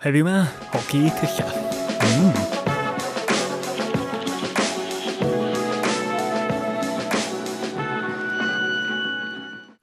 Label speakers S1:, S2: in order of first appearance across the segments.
S1: Heddiw yma, hoci cylla.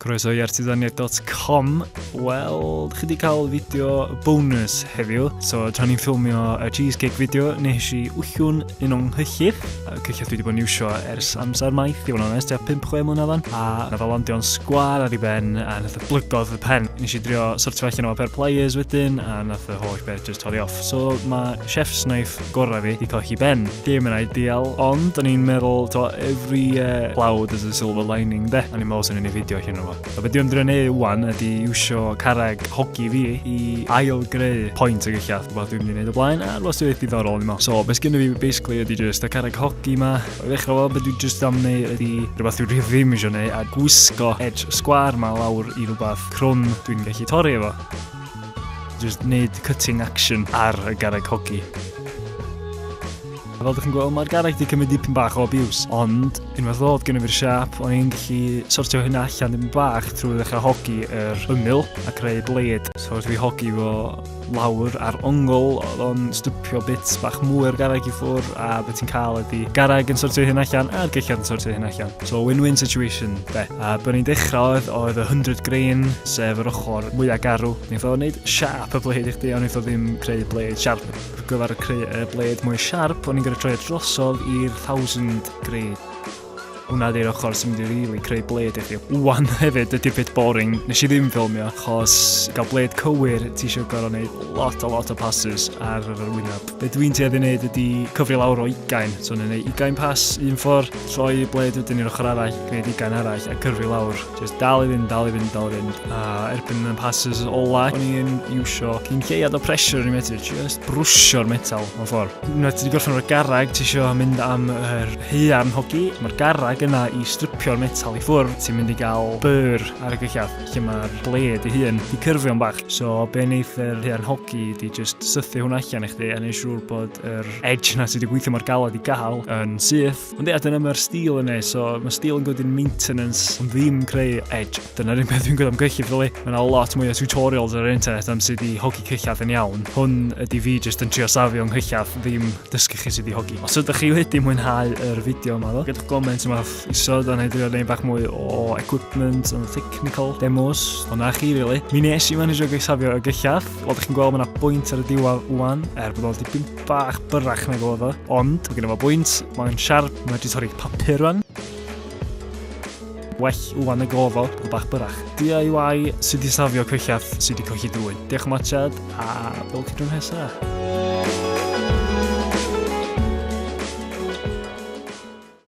S1: Croeso i artidaniaeth.com. Wel, chi wedi cael fideo bonus heddiw. So, tra ni'n ffilmio y cheesecake fideo, nes i wllwn un o'n hyllydd. Cyllall dwi wedi bod yn iwsio ers amser maith, i fod yn onest, 5-6 mlynedd fan. A nath o landio'n sgwar ar ei ben, a nath o blygodd y pen. Nes i drio sortio allan o per pliers wedyn, a nath y holl beth just torri off. So, mae chef's knife gorau fi wedi colli ben. Dim yn ideal, ond o'n i'n meddwl, every cloud has a silver lining, de. A ni'n meddwl sy'n un i fideo allan o fo. A beth dwi'n drio neud wan ydi iwsio carreg hoci fi i ail-greu point y gillall. Rhywbeth dwi'n mynd i neud o blaen, a rhywbeth dwi'n ddiddorol ni mo. So, beth gynnu fi basically ydi just y carreg hoci ma. O ddechrau fo, beth dwi'n just am neud ydi rhywbeth dwi'n ddim eisiau neud, a gwisgo edge sgwar ma lawr i rhywbeth crwn dwi'n gallu torri efo. Just neud cutting action ar y carreg hoci. Fel ydych chi'n gweld, mae'r garreg wedi cymryd dipyn bach o abuse, ond unwaith ddod gyda fi'r siap, o'n i'n gallu sortio hynna allan dipyn bach trwy ddechrau hoci yr ymyl a creu blade. So dwi hoci fo lawr ar ongl, oedd o'n stwpio bits bach mwy'r garreg i ffwr, a beth ti'n cael ydi garreg yn sortio hynna allan a'r gillad yn sortio hynna allan. So win-win situation, be. A bydd ni'n dechrau oedd y 100 grain, sef yr ochr mwyaf garw. Neith o wneud sharp y blade i chdi, ond neith o ddim creu blade sharp. Gyfer creu y blade mwy sharp, o'n i'n gyda troi drosodd i'r 1000 grain. Hwna di'r ochr sy'n mynd i really creu blade i chi. Wan hefyd ydy'r bit boring. Nes i ddim ffilmio, achos gael blade cywir, ti eisiau gorau wneud lot o passes ar yr wyneb. Be dwi'n tueddu wneud ydy cyfri lawr o 20. So ni'n neud 20 pass un ffordd, troi blade wedyn i'r ochr arall, gwneud 20 arall a cyfri lawr. Just dal i fynd. A erbyn y passes ola, o'n i'n iwsio cyn lleiad o pressure i metr, just brwsio'r metal mewn ffordd. Unwaith ti wedi gorffen o'r garreg, ti eisiau mynd am yr haearn hoci. Mae'r garreg yna i stripio'r metal i ffwrdd, ti'n mynd i gael byr ar y gillad, lle mae'r blade i hun di cyrfio'n bach. So, be neith yr haearn hoci di just sythu hwnna allan i chdi, a neud siŵr bod yr edge yna sydd wedi gweithio mae'r galad i gael yn syth. Ond dyna mae'r steel yna, so mae steel yn gwneud maintenance, ond ddim creu edge. Dyna'r un beth dwi'n gwneud am gyllydd, fili. Mae yna lot mwy o tutorials ar internet am sut i hoci cyllad yn iawn. Hwn ydi fi just yn trio safio yng nghyllad, ddim dysgu chi sut i hoci. Os ydych chi wedi mwynhau yr fideo yma, gadwch comment yma isod, a neud bach mwy o equipment and technical demos. Ond na chi, really. Mi nes i managio safio y gillad. Fel ydych chi'n gweld, mae yna bwynt ar y diwadd wwan, bod o'n dipyn bach byrrach nag oedd o. Ond, mae gen i fo bwynt, mae'n siarp, mae'n wedi torri papur wan. Well wwan y gofo, bach byrrach. DIY sydd wedi safio cyllad sydd wedi colli dwyn. Diolch yn matchad, a fel chi drwy'n hesa.